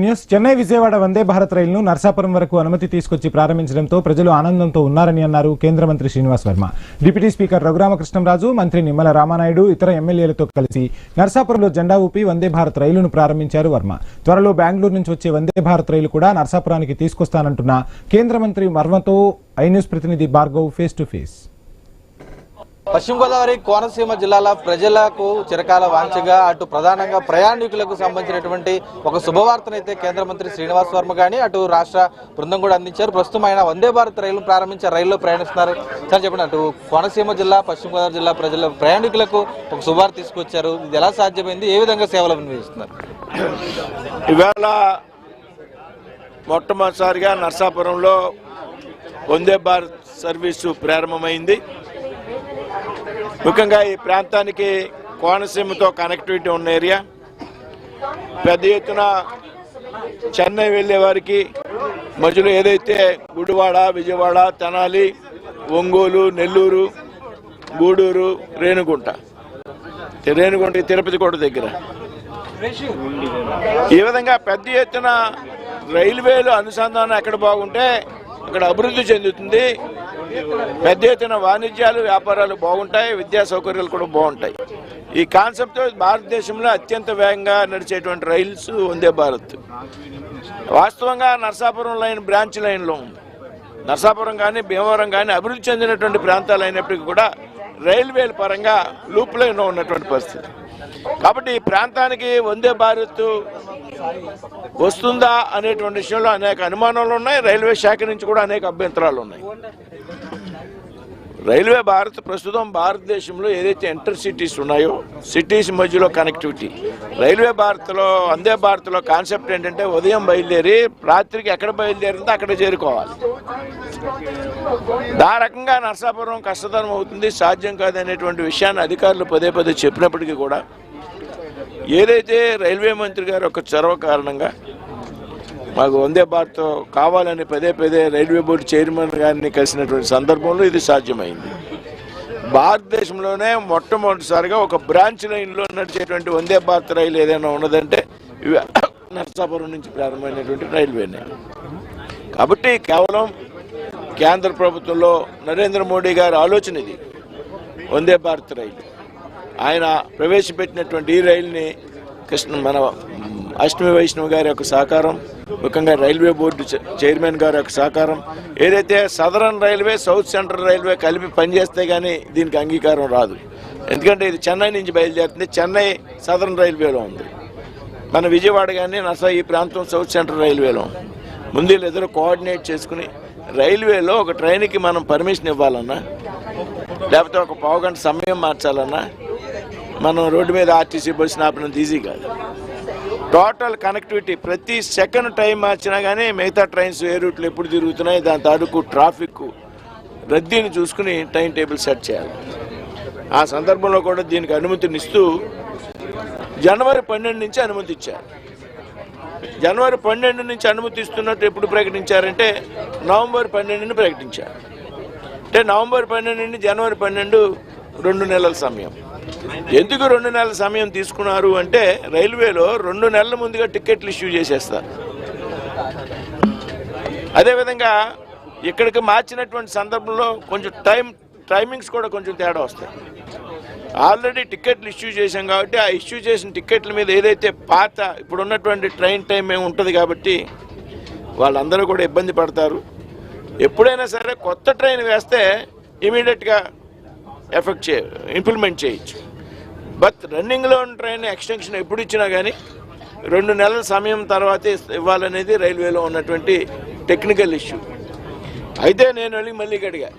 News Chennai Vijayawada Vande Bharat రైలును నర్సాపురం వరకు అనుమతి తీసుకొచ్చి ప్రారంభించడంతో ప్రజలు ఆనందంతో ఉన్నారని అన్నారు కేంద్ర మంత్రి శ్రీనివాస్ వర్మ. డిప్యూటీ స్పీకర్ రఘురామకృష్ణంరాజు, మంత్రి నిమ్మల రామానాయుడు ఇతర ఎమ్మెల్యేలతో కలిసి నర్సాపురంలో జెండా ఊపి వందే భారత్ రైలును ప్రారంభించారు వర్మ. త్వరలో బెంగళూరు నుంచి వచ్చే వందే భారత్ రైలు కూడా నర్సాపురానికి తీసుకొస్తానంటున్న కేంద్ర మంత్రి వర్మతో ఐ న్యూస్ ప్రతినిధి భార్గవ్ ఫేస్ టు ఫేస్. పశ్చిమ గోదావరి కోనసీమ జిల్లాల ప్రజలకు చిరకాల వాంఛగా అటు ప్రధానంగా ప్రయాణికులకు సంబంధించినటువంటి ఒక శుభవార్తనైతే కేంద్ర మంత్రి శ్రీనివాస్ వర్మ గాని అటు రాష్ట్ర బృందం కూడా అందించారు. ప్రస్తుతం ఆయన వందే భారత్ రైలు ప్రారంభించే రైల్లో ప్రయాణిస్తున్నారు. సార్ చెప్పండి, అటు కోనసీమ జిల్లా పశ్చిమ గోదావరి జిల్లా ప్రజల ప్రయాణికులకు ఒక శుభవార్త తీసుకొచ్చారు. ఇది ఎలా సాధ్యమైంది, ఏ విధంగా సేవలు అందిస్తున్నారు? ఇవాళ మొట్టమొదటిసారిగా నర్సాపురంలో వందే భారత్ సర్వీసు ప్రారంభమైంది. ముఖ్యంగా ఈ ప్రాంతానికి కోనసీమతో కనెక్టివిటీ ఉన్న ఏరియా. పెద్ద ఎత్తున చెన్నై వెళ్ళే వారికి మధ్యలో ఏదైతే గుడివాడ, విజయవాడ, తెనాలి, ఒంగోలు, నెల్లూరు, గూడూరు, రేణిగుంట తిరుపతి కూడా దగ్గర ఈ విధంగా పెద్ద ఎత్తున రైల్వేలు అనుసంధానం ఎక్కడ బాగుంటే అక్కడ అభివృద్ధి చెందుతుంది. పెద్ద ఎత్తున వాణిజ్యాలు, వ్యాపారాలు బాగుంటాయి, విద్యా సౌకర్యాలు కూడా బాగుంటాయి. ఈ కాన్సెప్ట్ భారతదేశంలో అత్యంత వేగంగా నడిచేటువంటి రైల్స్ వందే భారత్. వాస్తవంగా నర్సాపురం లైన్ బ్రాంచ్ లైన్లో ఉంది. నర్సాపురం కానీ భీమవరం కానీ అభివృద్ధి చెందినటువంటి ప్రాంతాలు అయినప్పటికీ కూడా రైల్వేల పరంగా లూప్ లైన్లో ఉన్నటువంటి పరిస్థితి. కాబట్టి ఈ ప్రాంతానికి వందే భారత్ వస్తుందా అనేటువంటి విషయంలో అనేక అనుమానాలు ఉన్నాయి. రైల్వే శాఖ నుంచి కూడా అనేక అభ్యంతరాలు ఉన్నాయి. రైల్వే భారత్ ప్రస్తుతం భారతదేశంలో ఏదైతే ఇంటర్ సిటీస్ ఉన్నాయో సిటీస్ మధ్యలో కనెక్టివిటీ. రైల్వే భారత్లో వందే భారత్లో కాన్సెప్ట్ ఏంటంటే ఉదయం బయలుదేరి రాత్రికి ఎక్కడ బయలుదేరిందో అక్కడ చేరుకోవాలి. ఆ రకంగా నర్సాపురం కష్టతరం అవుతుంది, సాధ్యం కాదనేటువంటి విషయాన్ని అధికారులు పదే పదే చెప్పినప్పటికీ కూడా ఏదైతే రైల్వే మంత్రి గారు ఒక చొరవ కారణంగా మాకు వందే భారత్ కావాలని పదే పదే రైల్వే బోర్డు చైర్మన్ గారిని కలిసినటువంటి సందర్భంలో ఇది సాధ్యమైంది. భారతదేశంలోనే మొట్టమొదటిసారిగా ఒక బ్రాంచ్ లైన్లో నడిచేటువంటి వందే భారత్ రైలు ఏదైనా ఉన్నదంటే నర్సాపురం నుంచి ప్రారంభమైనటువంటి రైల్వేనే. కాబట్టి కేవలం కేంద్ర ప్రభుత్వంలో నరేంద్ర మోడీ గారి ఆలోచన ఇది. వందే భారత్ రైలు ఆయన ప్రవేశపెట్టినటువంటి ఈ రైలుని మన అష్టమి వైష్ణవ్ గారి యొక్క సహకారం, ముఖ్యంగా రైల్వే బోర్డు చైర్మన్ గారి యొక్క సహకారం, ఏదైతే southern railway, south central railway కలిపి పనిచేస్తే కానీ దీనికి అంగీకారం రాదు. ఎందుకంటే ఇది చెన్నై నుంచి బయలుదేరుతుంది, చెన్నై సదరన్ రైల్వేలో ఉంది. మన విజయవాడ కానీ ఈ ప్రాంతం సౌత్ సెంట్రల్ రైల్వేలో ఉంది. ముందు వీళ్ళిద్దరూ కోఆర్డినేట్ చేసుకుని రైల్వేలో ఒక ట్రైన్కి మనం పర్మిషన్ ఇవ్వాలన్నా లేకపోతే ఒక పావుగంట సమయం మార్చాలన్నా మనం రోడ్డు మీద ఆర్టీసీ బస్సును ఆపినంత ఈజీ కాదు. టోటల్ కనెక్టివిటీ ప్రతి సెకండ్ టైం మార్చినా కానీ మిగతా ట్రైన్స్ ఏ రూట్లో ఎప్పుడు తిరుగుతున్నాయి, దాని తాలూకు ట్రాఫిక్ రద్దీని చూసుకుని టైం టేబుల్ సెట్ చేయాలి. ఆ సందర్భంలో కూడా దీనికి అనుమతినిస్తూ జనవరి 12 నుంచి అనుమతి ఇచ్చారు. జనవరి 12 నుంచి అనుమతి ఇస్తున్నట్టు ఎప్పుడు ప్రకటించారంటే నవంబర్ 12ని ప్రకటించారు. అంటే నవంబర్ 12 నుండి జనవరి 12 2 నెలల సమయం. ఎందుకు 2 నెలల సమయం తీసుకున్నారు అంటే రైల్వేలో 2 నెలల ముందుగా టికెట్లు ఇష్యూ చేసేస్తారు. అదేవిధంగా ఇక్కడికి మార్చినటువంటి సందర్భంలో కొంచెం టైమింగ్స్ కూడా కొంచెం తేడా వస్తాయి. ఆల్రెడీ టికెట్లు ఇష్యూ చేశాం కాబట్టి ఆ ఇష్యూ చేసిన టికెట్ల మీద ఏదైతే పాత ఇప్పుడు ఉన్నటువంటి ట్రైన్ టైం ఏమి ఉంటుంది కాబట్టి వాళ్ళందరూ కూడా ఇబ్బంది పడతారు. ఎప్పుడైనా సరే కొత్త ట్రైన్ వేస్తే ఇమీడియట్గా ఇంప్లిమెంట్ చేయొచ్చు. బట్ రన్నింగ్లో ఉన్న ట్రైన్ ఎక్స్టెన్షన్ ఎప్పుడు ఇచ్చినా కానీ 2 నెలల సమయం తర్వాతే ఇవ్వాలనేది రైల్వేలో ఉన్నటువంటి టెక్నికల్ ఇష్యూ. అయితే నేను వెళ్ళి మళ్ళీ అడిగా,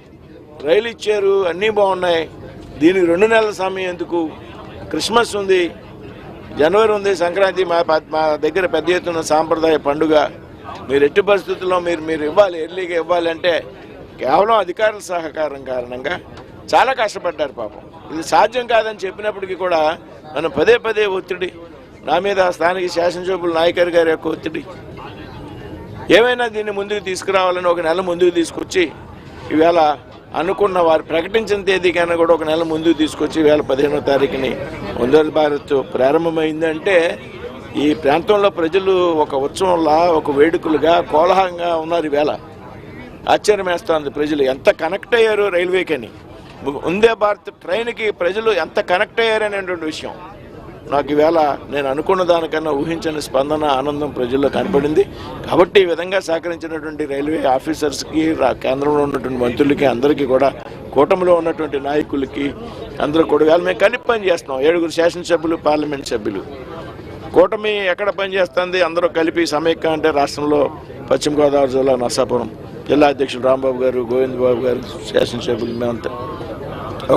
రైలు ఇచ్చారు, అన్నీ బాగున్నాయి, దీనికి 2 నెలల సమయం ఎందుకు? క్రిస్మస్ ఉంది, జనవరి ఉంది, సంక్రాంతి మా దగ్గర పెద్ద ఎత్తున సాంప్రదాయ పండుగ, మీరు ఎట్టి పరిస్థితుల్లో మీరు ఇవ్వాలి, ఎర్లీగా ఇవ్వాలి అంటే కేవలం అధికారుల సహకారం కారణంగా చాలా కష్టపడ్డారు పాపం. ఇది సాధ్యం కాదని చెప్పినప్పటికీ కూడా మనం పదే పదే ఒత్తిడి, నా మీద స్థానిక శాసనసభ్యులు నాయకర్ గారి యొక్క ఒత్తిడి, ఏమైనా దీన్ని ముందుకు తీసుకురావాలని 1 నెల ముందుకు తీసుకొచ్చి ఈవేళ అనుకున్న వారు ప్రకటించిన తేదీ కన్నా కూడా 1 నెల ముందుకు తీసుకొచ్చి ఈవేళ 15వ తారీఖుని వందే భారత్ ప్రారంభమైందంటే ఈ ప్రాంతంలో ప్రజలు ఒక ఉత్సవంలా, ఒక వేడుకలుగా, కోలాహలంగా ఉన్నారు ఈవేళ. ఆశ్చర్యం వేస్తుంది ప్రజలు ఎంత కనెక్ట్ అయ్యారు రైల్వేకని. వందే భారత్ ట్రైన్కి ప్రజలు ఎంత కనెక్ట్ అయ్యారనేటువంటి విషయం నాకు ఈవేళ నేను అనుకున్న దానికన్నా ఊహించని స్పందన, ఆనందం ప్రజల్లో కనపడింది. కాబట్టి ఈ విధంగా సహకరించినటువంటి రైల్వే ఆఫీసర్స్కి, కేంద్రంలో ఉన్నటువంటి మంత్రులకి, అందరికీ కూడా, కూటమిలో ఉన్నటువంటి నాయకులకి అందరూ కూడా ఇవాళ మేము కలిపి పని చేస్తున్నాం. 7 శాసనసభ్యులు, పార్లమెంట్ సభ్యులు. కూటమి ఎక్కడ పనిచేస్తుంది, అందరూ కలిపి సమైక్య అంటే రాష్ట్రంలో పశ్చిమ గోదావరి జిల్లా నరసాపురం జిల్లా అధ్యక్షులు రాంబాబు గారు, గోవింద్ బాబు గారు, శాసనసభ్యులు, మేమంతా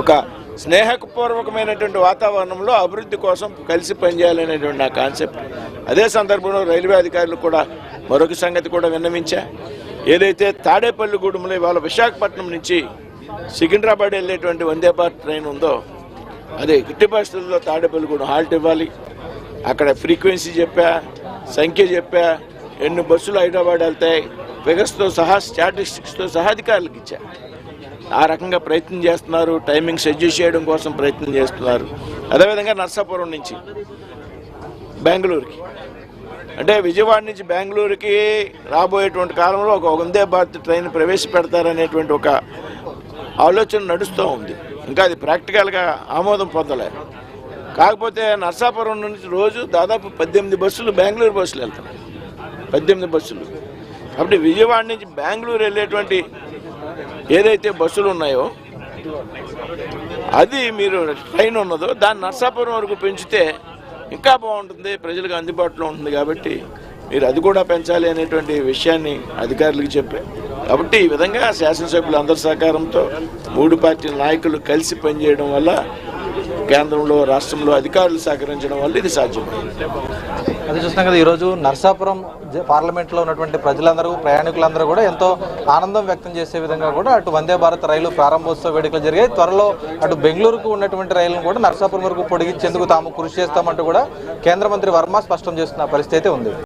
ఒక స్నేహపూర్వకమైనటువంటి వాతావరణంలో అభివృద్ధి కోసం కలిసి పనిచేయాలనేటువంటి నా కాన్సెప్ట్. అదే సందర్భంలో రైల్వే అధికారులు కూడా మరొక సంగతి కూడా విన్నవించా. ఏదైతే తాడేపల్లిగూడెంలో ఇవాళ విశాఖపట్నం నుంచి సికింద్రాబాద్ వెళ్ళేటువంటి వందే భారత్ ట్రైన్ ఉందో, అదే ఎట్టి పరిస్థితుల్లో తాడేపల్లిగూడెం హాల్ట్ ఇవ్వాలి. అక్కడ ఫ్రీక్వెన్సీ చెప్పా, సంఖ్య చెప్పా, ఎన్ని బస్సులు హైదరాబాద్ వెళ్తాయి, ఫిగర్స్తో సహా, స్టాటిస్టిక్స్తో సహా అధికారులకు ఇచ్చా. ఆ రకంగా ప్రయత్నం చేస్తున్నారు. టైమింగ్స్ అడ్జస్ట్ చేయడం కోసం ప్రయత్నం చేస్తున్నారు. అదేవిధంగా నర్సాపురం నుంచి బెంగళూరుకి, అంటే విజయవాడ నుంచి బెంగళూరుకి రాబోయేటువంటి కాలంలో ఒక వందే భారత్ ట్రైన్ ప్రవేశపెడతారనేటువంటి ఒక ఆలోచన నడుస్తూ ఉంది. ఇంకా అది ప్రాక్టికల్గా ఆమోదం పొందలేదు. కాకపోతే నర్సాపురం నుంచి రోజు దాదాపు 18 బస్సులు బెంగళూరు బస్సులు వెళ్తాయి. 18 బస్సులు. కాబట్టి విజయవాడ నుంచి బెంగళూరు వెళ్ళేటువంటి ఏదైతే బస్సులు ఉన్నాయో, అది మీరు ట్రైన్ ఉన్నదో దాన్ని నర్సాపురం వరకు పెంచితే ఇంకా బాగుంటుంది, ప్రజలకు అందుబాటులో ఉంటుంది. కాబట్టి మీరు అది కూడా పెంచాలి అనేటువంటి విషయాన్ని అధికారులకు చెప్పారు. కాబట్టి ఈ విధంగా శాసనసభ్యులు అందరి సహకారంతో 3 పార్టీల నాయకులు కలిసి పనిచేయడం వల్ల, కేంద్రంలో, రాష్ట్రంలో అధికారులు సహకరించడం వల్ల ఇది సాధ్యమైంది. అది చూస్తున్నాం కదా, ఈరోజు నర్సాపురం పార్లమెంట్లో ఉన్నటువంటి ప్రజలందరూ, ప్రయాణికులందరూ కూడా ఎంతో ఆనందం వ్యక్తం చేసే విధంగా కూడా అటు వందే భారత్ రైలు ప్రారంభోత్సవ వేడుకలు జరిగాయి. త్వరలో అటు బెంగళూరుకు ఉన్నటువంటి రైలును కూడా నర్సాపురం వరకు పొడిగించేందుకు తాము కృషి చేస్తామంటూ కూడా కేంద్ర మంత్రి వర్మ స్పష్టం చేస్తున్న పరిస్థితి ఉంది.